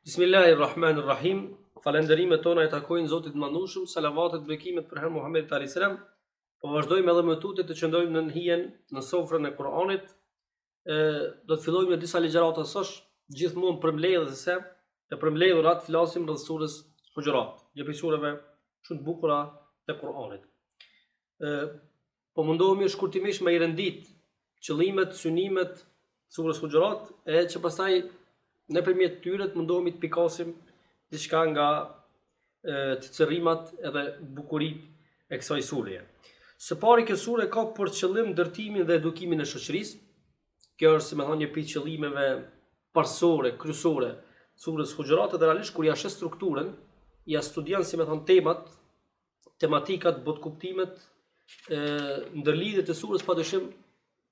Bismillahirrahmanirrahim. Falënderimet tona I takojnë Zotit Mandushëm, salavatet bekimet për herë Muhamedit alayhis salam. Po vazhdojmë edhe më tutje të qëndrojmë në hijen në sofrën e Kuranit. Do të fillojmë me disa ligjërata sosh, gjithmonë përmbledhëse, e përmbledhurat flasim rreth surës Hujurat, një prej sureve shumë të bukura të Kuranit. Po mundohemi shkurtimisht me I rendit qëllimet, synimet surës Hujurat, e që pastaj nëpërmjet tyre mundohemi të pikasim diçka nga të cërrimat edhe bukuritë e kësaj sureje. Së pari kjo sure ka për qëllim ndërtimin dhe edukimin e shoqërisë. Kjo është, me thënë, një prej qëllimeve parsore, kryesore surës Hujurat, dhe realisht kur ja shes strukturën, ja studion si me thënë temat, tematikat, botkuptimet, ndërlidhjet e surës, padyshim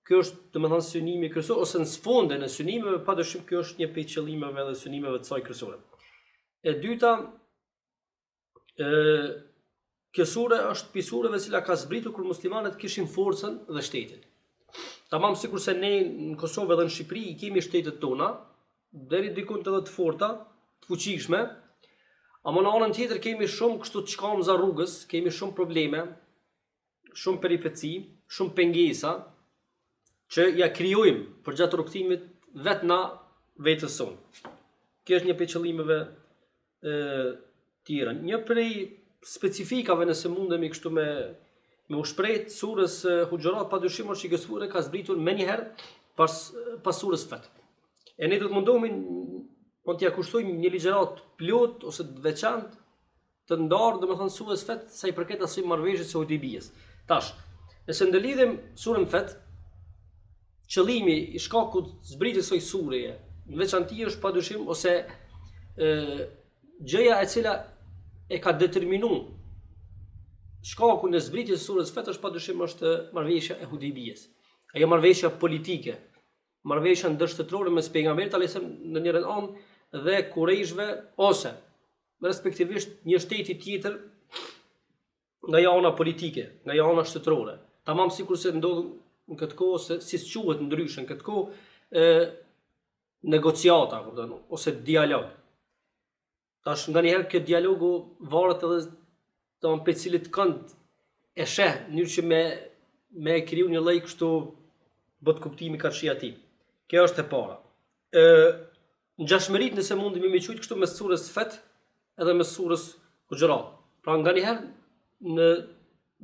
kjo është, domethënë, synimi kryesor, ose në sfondën e synimeve, padyshim kjo është një prej qëllimeve dhe synimeve të saj kryesore. E dyta, kjo sure është prej sureve cila ka zbritur kur muslimanët kishin forcën dhe shtetin. Tamam sikurse ne në Kosovë dhe në Shqipëri I kemi shtetet tona, deri diku të forta, të fuqishme, ama në anën tjetër kemi shumë kështu të shkamza rrugës, kemi shumë probleme, shumë peripeci, shumë pengesa, që ja krijojmë për gjatë rrugtimit vetë na vetës sonë. Kjo është një prej qëllimeve tjera. Një prej specifikave nëse mundemi kështu me u shpreh surës Hujurat, padyshim është që kjo sure ka zbritur menjëherë pas surës Fat. E ne do të mundohemi mund t'ia kushtojmë një ligjërat plot ose të veçantë të ndarë, domethënë surës Fat sa I përket asaj marrëveshjes së Hudaybiyes. Tash, nëse ndëlidhem surën Fat, qëllimi I shkakut zbritjes së sureje, në veçanti është padyshim ose gjëja e cila e ka determinuar shkakun e zbritjes së surës Fat është padyshim është marrëveshja e Hudaybiyes. Ajo marrëveshja politike, marrëveshja ndërshtetërore mes pejgamberit alayhis salam në njërin anë dhe kurejshve ose respektivisht një shteti tjetër nga jana politike, nga jana shtetërore. Tamam sikurse ndodh në këtë kohë, ose si quhet ndryshe në këtë kohë, negociata, ose dialog. Tash nganjëherë kjo dialogu varet edhe për cilit kënd e sheh, në mënyrë që me kriju një lloj kështu botkuptimi karshi atij. Kjo është e para. Ngjashmëritë nëse mundemi me quajt kështu mes surës Fat edhe mes surës Hujurat. Pra nganjëherë në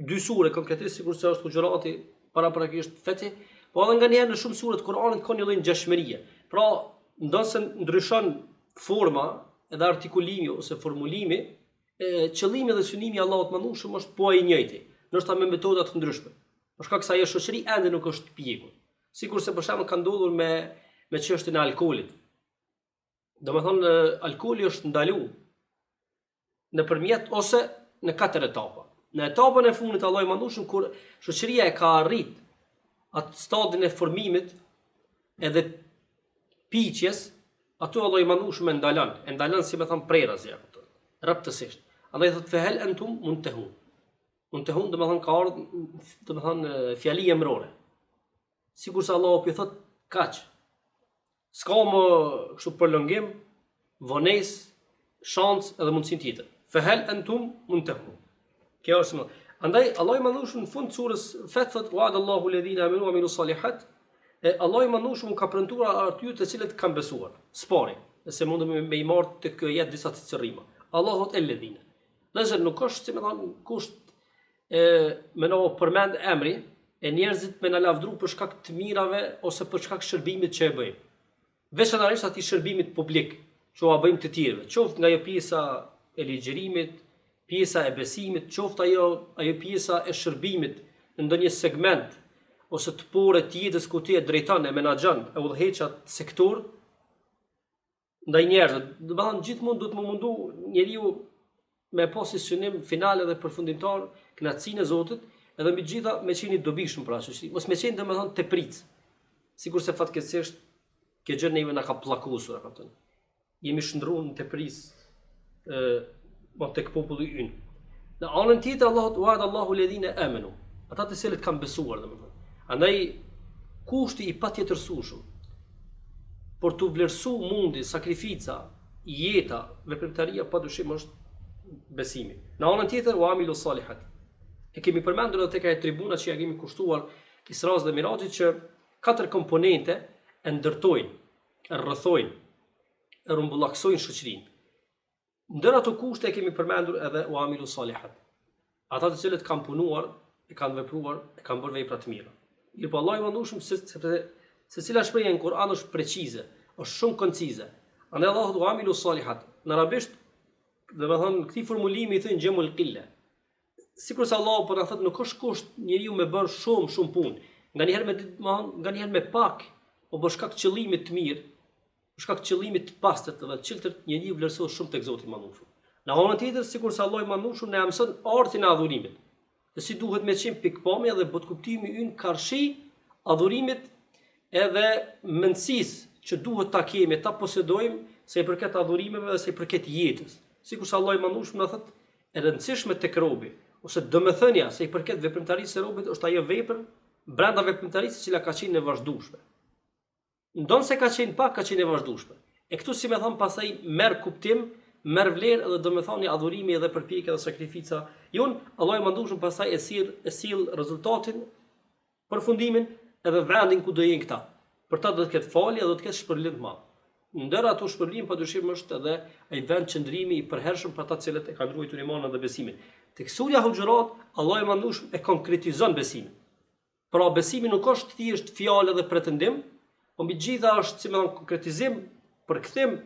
dy sure konkretisht sikurse është Hujurati paraprakisht Fati, po edhe nganjëherë në shumë sure të Kuranit ka një lloj ngjashmërie. Pra, ndonse ndryshon forma edhe artikulimi ose formulimi, qëllimi dhe synimi I Allahut Madhëshëm është po I njëjti, ndoshta me metoda të ndryshme. Për shkak se ajo shoqëri ende nuk është pjekur. Sikurse për shembull ka ndodhur me çështjen e alkoolit. Domethënë alkooli është ndaluar nëpërmjet ose në 4 etapa. Në etapën e fundit Allahu I Madhëshëm kur shoqëria e ka arrit atë stadin e formimit edhe piqjes, aty Allahu I Madhëshëm e ndalon si më thon prerëzja, rreptësisht. Allah I thot fehel antum muntahun. Muntahun do të thon ka ardhur, do të thon fjali emrore. Sikurse Allahu I thot kaq. S'ka më kështu prolongim, vonesë, shans edhe mundësi tjetër. Fehel antum muntahun. Kjo është më. Andaj Allah I Madhëshëm në fund surës Fat thot wa'adallahu alladhina amanu wa amilus salihat. Allah I Madhëshëm ka premtuar atyre të cilët kanë besuar. Spari, nëse mundemi me I marr të jetë disa të cërrima. Allah thot alladhina. Nëse nuk është si më thon kusht me në përmend emri e njerëzit me na lavdru për shkak të mirave ose për shkak shërbimit që e bëjmë. Veçanërisht atij shërbimit publik që ua bëjmë të tjerëve, qoftë nga ajo pjesa e ligjërimit, pjesa e besimit, qoftë ajo pjesa e shërbimit në ndonjë segment ose të porë të jetës ku ti e drejton, e menaxhon, e udhëheq atë sektor ndaj njerëzve. Do të thonë gjithmonë duhet më mundu njeriu me pozicionim final edhe përfundimtar kënaqësinë e Zotit, edhe mbi gjitha me qenë I dobishëm për atë shoqëri, mos me qenë domethënë tepric. Sikurse fatkeqësisht kjo gjë neve na ka pllakusur atë. Jemi shndruar në teprisë tek populli ynë. Në anën tjetër Allahu wa'adallahu alladhina amanu. Ata të cilët kanë besuar domethënë. Andaj kushti I patjetërsueshëm për të vlerësuar mundi, sakrifica jeta, veprimtaria padyshim është besimi. Në anën tjetër, wa amilu salihat. E kemi përmendur edhe tek ajo tribuna që ja kemi kushtuar Isras dhe Mirajit që 4 komponente e ndërtojnë, e rrethojnë, e rumbullaksojnë shoqërinë. Ndër ato kushte e kemi përmendur edhe wa amilu salihat. Ata të cilët kanë punuar, e kanë vepruar, e kanë bërë vepra të mira. Mirpo Allah i mandushëm sepse secila shprehje në Kur'an është precize, është shumë koncize. Andaj Allahu wa amilu salihat. Në arabisht, domethënë këtij formulimi i thënë gjemul qilla. Sikur se Allahu po na thotë nuk është kusht njeriu me bërë shumë punë. Nganjëherë me pak, o për shkak të qëllimit të mirë, për shkak të qëllimit të pastërt dhe të çeltërt njeriu vlerësohet shumë tek Zoti i Madhërisht. Në anën tjetër, sikur se Allahu i Madhërisht na mëson artin e adhurimit. Se si duhet me qenë pikpamja dhe botkuptimi ynë karshi adhurimit edhe mendësisë që duhet ta kemi, ta posedojmë se i përket adhurimeve dhe se i përket jetës. Sikur se Allahu i Madhërisht na thotë e rëndësishme tek robi, ose domethënia se i përket veprimtarisë së robit është ajo vepër brenda veprimtarisë e cila ka qenë e vazhdueshme. Ndonse ka qenë pak, ka qenë e vazhdueshme. E këtu si më thon pastaj merr kuptim, merr vlerë edhe domethënie adhurimi edhe përpjekja dhe sakrifica. Allahu i Madhërisht pastaj e sill rezultatin, përfundimin edhe vendin ku do jenë këta. Për ta do të ketë falje dhe do të ketë shpërlim të madh. Ndër ato shpërblim padyshim është edhe ai vend qëndrimi i përhershëm për ata të cilët e kanë ruajtur imanin dhe besimin. Tek Surja Huxhurat, Allahu i Madhërisht e konkretizon besimin. Pra besimi nuk është thjesht fjalë dhe pretendim, por mbi gjitha është si më thon konkretizim, përkthim,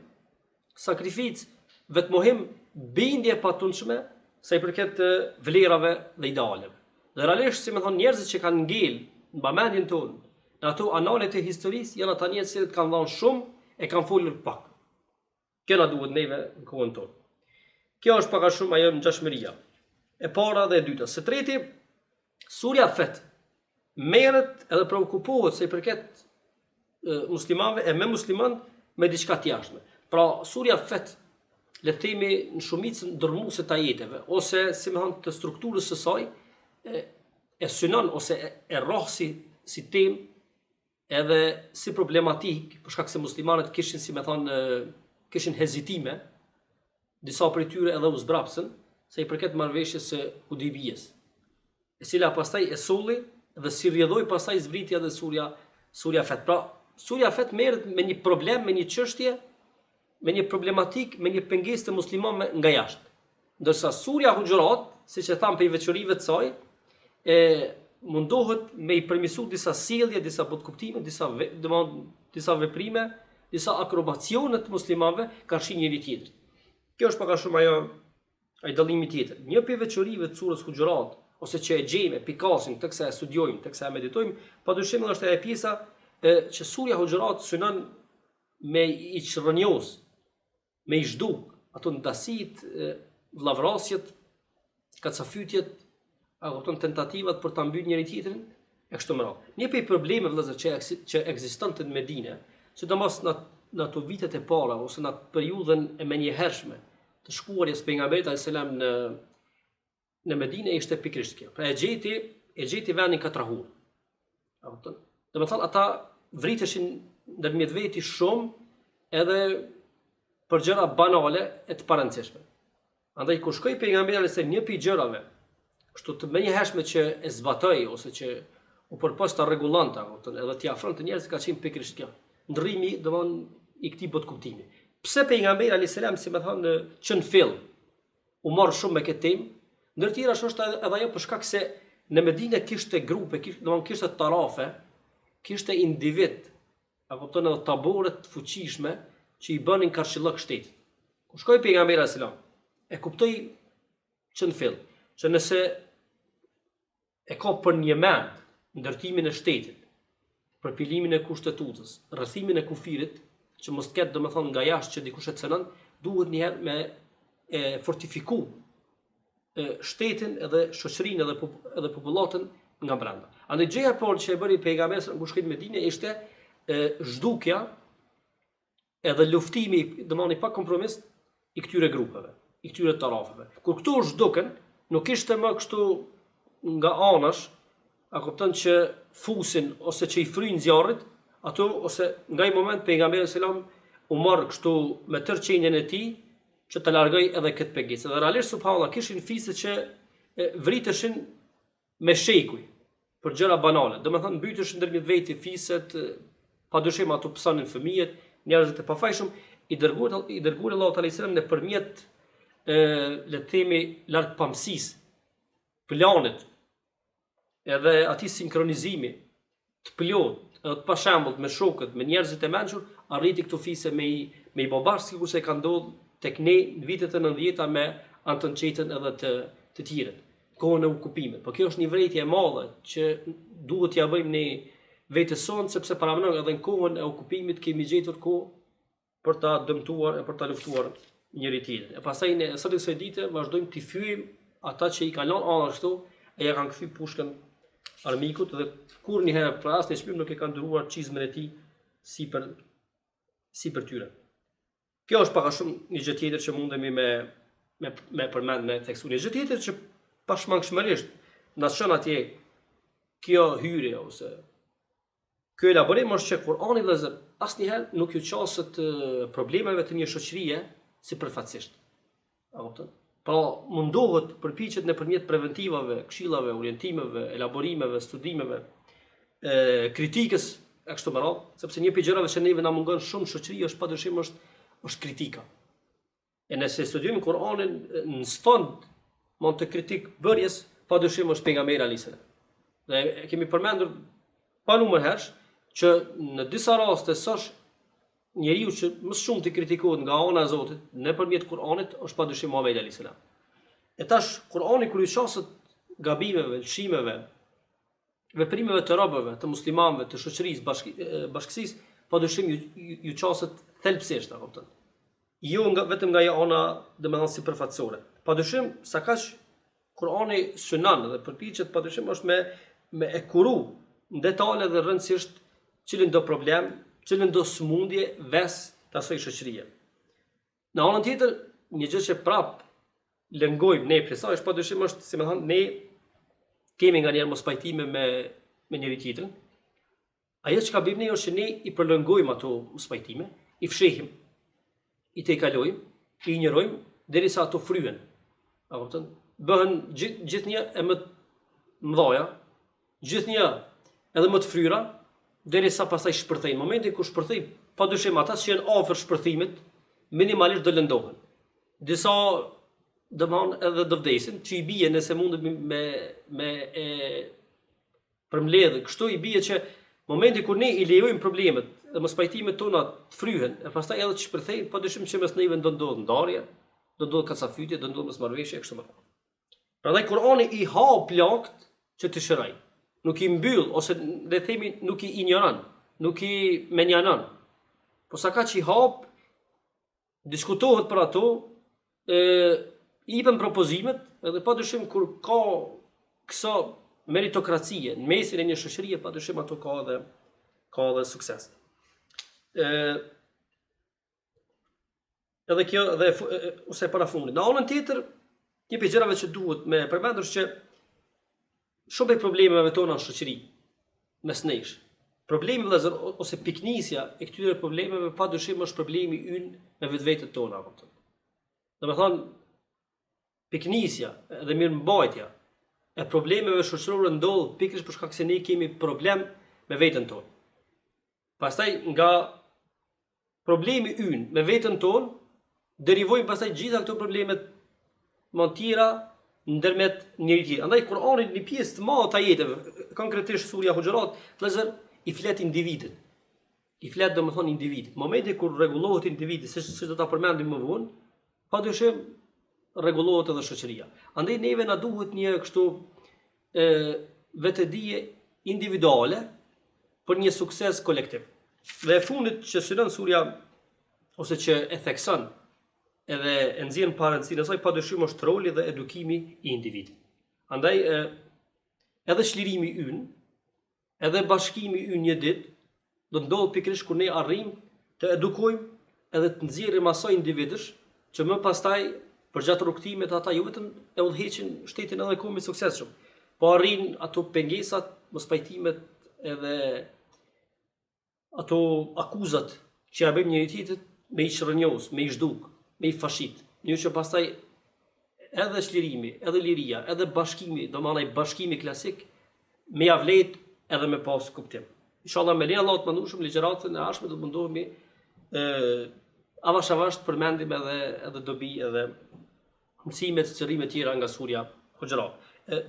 sakrificë, vetmohim, bindje patundshme sa i përket vlerave dhe idealeve. Dhe realisht si më thon njerëzit që kanë ngel në bamendjen tonë, në ato analet e historisë janë ata njerëz që kanë dhënë shumë e kanë folur pak. Kjo na duhet neve në kohën tonë. Kjo është pak a shumë ajo ngjashmëria. E para dhe e dyta. Së treti, Surja Fet merret edhe preokupohet se i përket muslimanëve e me musliman me diçka të jashtme. Pra Surja Fet le të themi në shumicën ndërmuese të ajeteve ose si më thon të strukturës së saj e synon ose e rroh si temë edhe si problematik, për shkak se muslimanët kishin si më thon kishin hezitime, disa prej tyre edhe u zbrapsën se i përket marrëveshjes së Hudibiyes, e cila pastaj e solli dhe si rrjedhoi pastaj zbritja dhe Surja Fet. Pra Surja Fet merret me një problem, me një çështje, me një problematik, me një pengesë të muslimanëve nga jashtë. Ndërsa Surja Huxhurat, siç e tham për veçorive të saj, mundohet me i përmirësu disa sjellje, disa botkuptime, disa veprime, disa akrobacione të muslimanëve karshi njëri tjetrit. Kjo është pak a shumë ai dallimi tjetër. Një prej veçorive të surës Huxhurat, ose që e gjejmë, pikasin, teksa e studiojmë, teksa e meditojmë, padyshim është ajo pjesa që Surja Huxhurat synon me i çrrënjos, me i zhduk, ato ndasitë, vllavrasjet, kacafytjet, tentativat për ta mbytur njëri tjetrin e kështu me radhë. Një prej problemeve vëllezër që ekzistonte në Medinë, sidomos në ato vitet e para ose në atë periudhën e menjëhershme të shkuarjes pejgamberit alayhis salam në Medinë ishte pikërisht kjo. Pra e gjeti vendin katrahur. Domethënë ata vriteshin ndërmjet veti shumë edhe për gjëra banale e të parëndësishme. Andaj kur shkoi pejgamberi alayhis salam një prej gjërave kështu të menjëhershme që e zbatoi ose që u përposta rregullanta, edhe t'i afronte njerëzit ka qenë pikërisht kjo. Ndrrimi, domthonë i këtij botkuptimi. Pse pejgamberi alayhis salam si më thonë që në fill u mor shumë me këtë temë, ndër tjera është edhe ajo për shkak se në Medinë kishte grupe, kishte tarafe, kishte individ, apo edhe tabore të fuqishme që i bënin karshillok shtetit. Kur shkoi pejgamberi alayhis salam, e kuptoi që në fill që nëse e ka për një mend ndërtimin e shtetit, përpilimin e kushtetutës, rrethimin e kufirit, që mos të ketë domethënë nga jashtë që dikush e cënon, duhet një herë me e fortifiku shtetin edhe shoqërinë edhe popullatën nga brenda. Andaj gjëja por që e bëri pejgamberi kur shkoi në Medinë ishte zhdukja edhe luftimi domani pa kompromis i këtyre grupeve, i këtyre tarafeve. Kur këto zhduken, nuk ishte më kështu nga anash, a kupton që fusin ose që i fryjnë zjarrit, ato ose nga ai moment pejgamberi selam u marr kështu me tërë qenjen e tij që të largoj edhe këtë pengesë. Dhe realisht subhanallahu kishin fisë që vriteshin me shekuj për gjëra banale. Domethënë mbyteshin ndërmjet vetë fiset, padyshim ato psonin fëmijët, njerëzit e pafajshëm, i dërguar Allahu te alaihi nëpërmjet le të themi largpamësisë, planit, edhe atij sinkronizimi të plot, edhe të pashembull me shokët, me njerëzit e mençur, arriti këto fise me i bobash sikurse ka ndodhur tek ne në vitet e 90-ta me Anton Çetën edhe të tjerët. Kohën e okupimit. Po kjo është një vërejtje e madhe që duhet t'ia bëjmë ne vetes sonë, sepse paramenon edhe në kohën e okupimit kemi gjetur kohë për ta dëmtuar e për ta luftuar njëri tjetrin. E pastaj ne sot kësaj dite vazhdojmë t'i fyejmë ata që i kanë lënë anë ashtu e ja kanë kthy pushkën armikut dhe kurrëherë për asnjë çmim nuk e kanë duruar çizmën e tij sipër tyre. Kjo është pak a shumë një gjë tjetër që mundemi me përmend me theksu. Një gjë tjetër që pashmangshmërisht na shon atje kjo hyrje ose ky elaborim është që Kur'ani vëllazër asnjëherë nuk ju qaset problemeve të një shoqërie sipërfaqësisht. A kupton? Pra mundohet përpiqet nëpërmjet preventivave, këshillave, orientimeve, elaborimeve, studimeve, kritikës e kështu me radhë, sepse një prej gjërave që neve na mungon shumë shoqëri është padyshim është kritika. E nëse studiojmë Kur'anin në sfond mund të kritik bërjes, padyshim është pejgamberi alayhis salam. Dhe kemi përmendur pa numër herësh që në disa raste s'është njeriu që më shumë të kritikohet nga ana e Zotit nëpërmjet Kur'anit është padyshim Muhamedi alayhis salam. E tash Kur'ani kur i shoqet gabimeve, lëshimeve, veprimeve të robëve, të muslimanëve, të shoqërisë, bashkësisë, padyshim ju qaset thelbësisht, a kupton? Jo vetëm nga ana, domethënë sipërfaqësore. Padyshim sa kaq Kur'ani synon dhe përpiqet padyshim është me e kuru në detale dhe rëndësisht cilin do problem, cilin do smundje ves të asoj shoqërie. Në anën tjetër, një gjë që prap lëngojmë ne prej saj është padyshim është, si më thënë, ne kemi nganjëherë mos pajtime me njëri tjetrin. Ajo që ka bëjmë ne është që ne i prolongojmë ato mos pajtime, i fshehim, i tejkalojmë, i injorojmë derisa ato fryen. A kupton? Bëhen gjithnjë e më të mëdha, gjithnjë edhe më të fryra, derisa pastaj shpërthejnë. Në momentin kur shpërthejnë, padyshim ata që janë afër shpërthimit, minimalisht do lëndohen. Disa domon edhe do vdesin, që i bie nëse mundet me përmbledh. Kështu i bie që momenti kur ne i lejojmë problemet dhe mos pajtimet tona të fryhen, e pastaj edhe të shpërthejnë, padyshim që mes neve do ndodh ndarje, do ndodh kacafytje, do ndodh mosmarrëveshje kështu më. Prandaj Kur'ani i hap plakt që të shëroj. Nuk i mbyll ose le të themi nuk i ignoron, nuk i menjanon. Po sa ka që i hap, diskutohet për ato, i bën propozimet, edhe padyshim kur ka këso meritokracie në mesin e një shoqërie, padyshim ato ka edhe sukses. Edhe kjo dhe ose para fundit. Në anën tjetër, një prej gjërave që duhet me përmendur që shumë problemeve tona në shoqëri mes nesh. Problemi vëllazër ose piknisja e këtyre problemeve padyshim është problemi ynë me vetvetet tona, kupton. Domethënë piknisja dhe mirëmbajtja e problemeve shoqërore ndodh pikërisht për shkak se ne kemi problem me veten tonë. Pastaj nga problemi ynë me veten tonë derivojnë pastaj gjitha këto problemet më të tjera ndërmjet njëri tjetrit. Andaj Kur'ani një pjesë të madhe të ajeteve, konkretisht surja Huxhurat, vëllazër i flet individit. I flet domethënë individit. Momenti kur rregullohet individi, siç do ta përmendim më vonë, padyshim rregullohet edhe shoqëria. Andaj neve na duhet një kështu vetëdije individuale për një sukses kolektiv. Dhe e fundit që synon surja ose që e thekson edhe e nxjerr parancinë e saj padyshim është roli dhe edukimi i individit. Andaj edhe çlirimi ynë, edhe bashkimi ynë një ditë do të ndodhë pikërisht kur ne arrijmë të edukojmë edhe të nxjerrim asaj individësh që më pastaj përgjatë rrugtimit ata jo vetëm e udhëheqin shtetin edhe kombin suksesshëm, po arrin ato pengesat, mospajtimet edhe ato akuzat që ja bëjmë njëri tjetrit me i shërënjos, me i zhduk, me i fashit. Një që pastaj edhe çlirimi, edhe liria, edhe bashkimi, do manaj bashkimi klasik, me javlet edhe me pas kuptim. Inshallah me lenin Allah të mëndueshëm ligjëratën e ardhshme do të mundohemi avash përmendim edhe dobi edhe mësimet e çrrime tjera nga surja Huxhurat.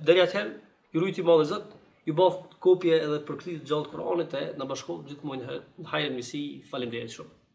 Deri atëherë, ju lutem Allahu Zot, ju bëf kopje edhe përkthit gjallë të Kuranit e na bashkohet gjithmonë në hajër misi. Faleminderit shumë.